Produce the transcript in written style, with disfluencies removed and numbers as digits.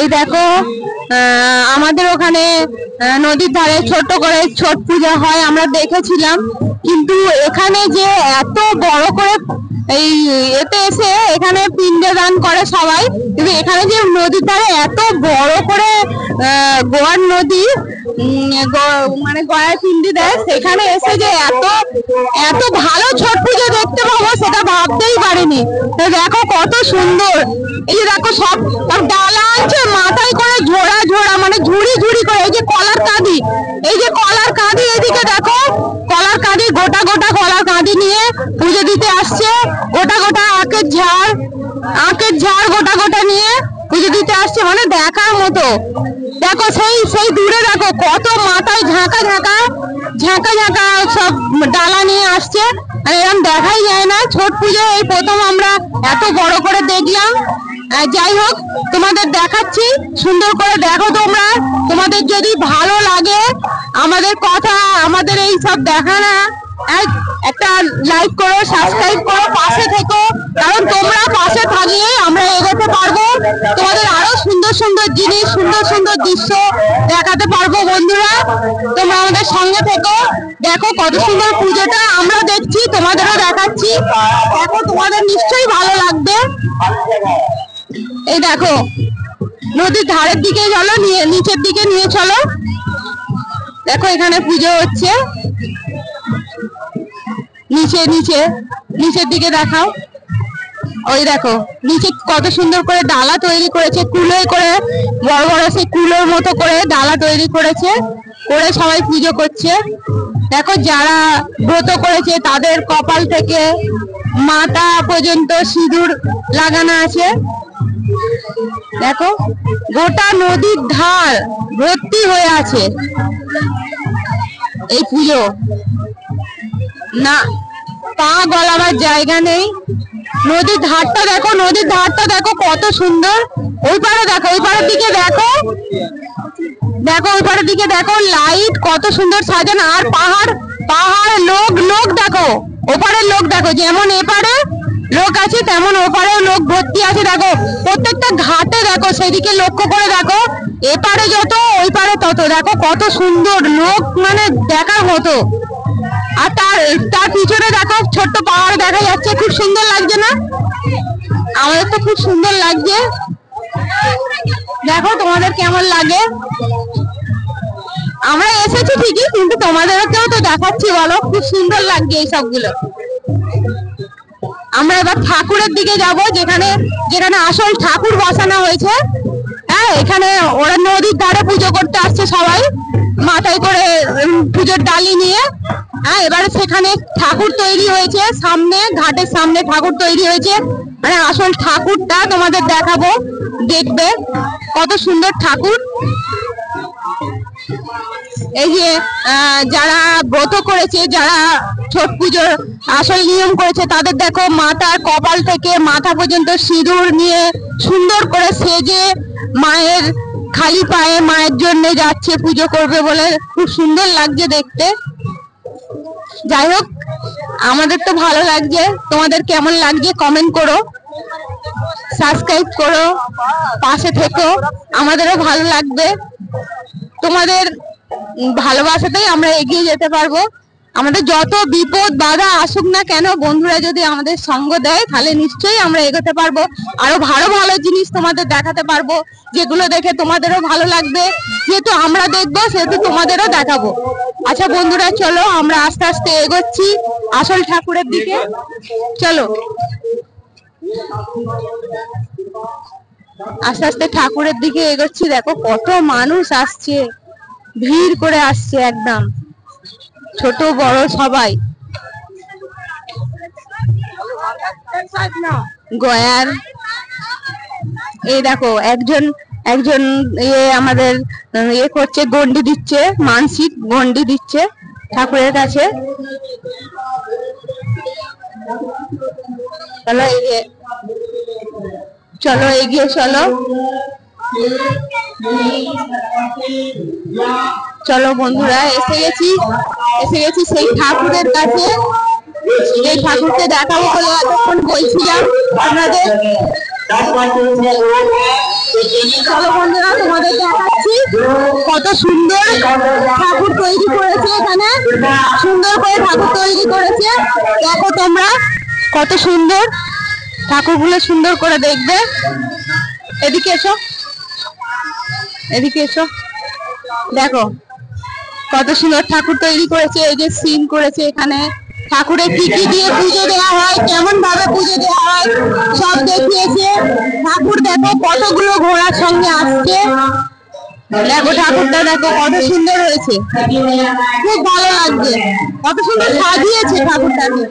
এই দেখো আমাদের ওখানে নদীর ধারে ছোট করে ছট পূজা হয়, আমরা দেখেছিলাম। কিন্তু এখানে যে এত বড় করে এই এতে এসে এখানে পিণ্ডদান করে সবাই, কিন্তু এখানে যে নদীর ধারে এত বড় করে গোয়ার নদী মানে গয়ায় পিণ্ডি দেয়, সেখানে এসে যে এত এত ভালো ছট পুজো দেখতে পাবো সেটা ভাবতেই পারিনি। দেখো কত সুন্দর, এই যে দেখো সব ডালা আছে মাথায় করে ঝোড়া ঝোড়া মানে ঝুড়ি ঝুড়ি করে, এই যে কলার কাঁদি, এই যে কলার কাঁদি, এদিকে দেখো কলার কাঁদি, গোটা গোটা কলার কাঁদি নিয়ে পুজো দিতে আসছে। গোটা গোটা আখের ঝাড় গোটা গোটা নিয়ে পুজো দিতে আসছে, মানে দেখার মতো। দেখো সেই দূরে দেখো কত মাথায় ঝাঁকা ঝাঁকা ঝাঁকা ঝাঁকা সব ডালা নিয়ে আসছে, আর এরকম দেখাই যায় না। ছট পুজো এই প্রথম আমরা এত বড় করে দেখলাম। যাই হোক, তোমাদের দেখাচ্ছি, সুন্দর করে দেখো তোমরা। তোমাদের যদি ভালো লাগে আমাদের কথা, আমাদের এই সব দেখানা, একটা লাইক করো, সাবস্ক্রাইব করো, পাশে থেকো, কারণ তোমরা পাশে থাকলে আমরা এগোতে পারবো, তোমাদের আরো সুন্দর সুন্দর জিনিস, সুন্দর সুন্দর দৃশ্য দেখাতে পারবো। বন্ধুরা, তোমরা আমাদের সঙ্গে থেকো, দেখো কত সুন্দর পুজোটা আমরা দেখছি, তোমাদেরও দেখাচ্ছি। দেখো তোমাদের নিশ্চয়ই ভালো লাগবে। এই দেখো নদীর ধারের দিকে চলো, নিচের দিকে নিয়ে চলো। দেখো এখানে পুজো হচ্ছে, নিচের দিকে দেখাও। ওই দেখো নিচে কত সুন্দর করে ডালা তৈরি করেছে, কুলোয় করে, বড় বড় সেই কুলোর মতো করে ডালা তৈরি করেছে, করে সবাই পুজো করছে। দেখো যারা ব্রত করেছে তাদের কপাল থেকে মাথা পর্যন্ত সিঁদুর লাগানো আছে। দেখো গোটা নদীর ধার ভর্তি হয়ে আছে এই পুজো, না পা গলাবার জায়গা নেই। নদীর ধারটা দেখো, নদীর ধারটা দেখো কত সুন্দর। ওই পারে দেখো, ওই পারের দিকে দেখো, দেখো ওই পারের দিকে দেখো, লাইট কত সুন্দর সাজানো। আর পাহাড় লোক দেখো, ওপারের লোক দেখো, যেমন এপারে লোক আছে তেমন ওপারেও লোক ভর্তি আছে। দেখো প্রত্যেকটা ঘাটে দেখো, সেদিকে লক্ষ্য করে দেখো, এপারে যত ওই পারে তত। দেখো কত সুন্দর লোক, মানে দেখার মতো। আর তার পিছনে দেখো ছোট্ট পাহাড় দেখা যাচ্ছে, খুব সুন্দর লাগছে না? আমাদের তো খুব সুন্দর লাগছে। দেখো তোমাদের কেমন লাগে। আমরা এসেছি ঠিকই, কিন্তু তোমাদেরকেও তো দেখাচ্ছি, বলো খুব সুন্দর লাগছে এই সবগুলো। আমরা এবার ঠাকুরের দিকে যাব, যেখানে আসল ঠাকুর বসানো হয়েছে। হ্যাঁ, এখানে ওরা নদীর ধারে পুজো করতে আসছে সবাই, মাথায় করে পুজোর ডালি নিয়ে। হ্যাঁ, এবারে সেখানে ঠাকুর তৈরি হয়েছে, সামনে ঘাটের সামনে ঠাকুর তৈরি হয়েছে, মানে আসল ঠাকুরটা তোমাদের দেখাবো, দেখবে কত সুন্দর ঠাকুর। এই যে যারা ব্রত করেছে, যারা ছট পুজোর আসল নিয়ম করেছে, তাদের দেখো মাথার কপাল থেকে মাথা পর্যন্ত সিঁদুর নিয়ে সুন্দর করে সেজে মায়ের খালি পায়ে মায়ের জন্য যাচ্ছে পুজো করবে বলে, খুব সুন্দর লাগছে দেখতে। যাই হোক, আমাদের তো ভালো লাগছে, তোমাদের কেমন লাগছে কমেন্ট করো, সাবস্ক্রাইব করো, পাশে থেকো, আমাদেরও ভালো লাগবে। তোমাদের ভালোবাসাতেই আমরা এগিয়ে যেতে পারবো। আমাদের যত বিপদ বাধা আসুক না কেন, বন্ধুরা যদি আমাদের সঙ্গ দেয় তাহলে নিশ্চয়ই আমরা এগোতে পারবো, আরো ভালো ভালো জিনিস তোমাদের দেখাতে পারবো, যেগুলো দেখে তোমাদেরও ভালো লাগবে। যেহেতু আমরা দেখবো সেহেতু তোমাদেরও দেখাবো। আচ্ছা বন্ধুরা, চলো আমরা আস্তে আস্তে এগোচ্ছি আসল ঠাকুরের দিকে, চলো আস্তে আস্তে ঠাকুরের দিকে এগোচ্ছি। দেখো কত মানুষ আসছে, ভিড় করে আসছে, একদম ছোট বড় সবাই। গয়ার এই দেখো একজন আমাদের করছে, গন্ডি দিচ্ছে, মানসিক গন্ডি দিচ্ছে ঠাকুরের কাছে। চলো এগিয়ে চলো, চলো বন্ধুরা, এসে গেছি সেই ঠাকুরের কাছে। এই ঠাকুরকে দেখাবো বলে এতক্ষণ বলছিলাম আপনাদের। চলো বন্ধুরা তোমাদের দেখাচ্ছি কত সুন্দর ঠাকুর তৈরি করেছে এখানে, সুন্দর করে ঠাকুর তৈরি করেছে। দেখো তোমরা কত সুন্দর ঠাকুরগুলো, সুন্দর করে দেখবে। এদিকে এসো, এদিকে এসো, দেখো কত সুন্দর ঠাকুর তৈরি করেছে। এই যে সিন করেছে এখানে, ঠাকুরের কি কি দিয়ে পুজো দেওয়া হয়, কেমন ভাবে পুজো দেওয়া হয় সব দেখিয়েছে। ঠাকুর দেখো কতগুলো ঘোড়ার সঙ্গে আসছে, দেখো ঠাকুরটা দেখো কত সুন্দর হয়েছে, খুব ভালো লাগছে, কত সুন্দর সাজিয়েছে ঠাকুরটাকে।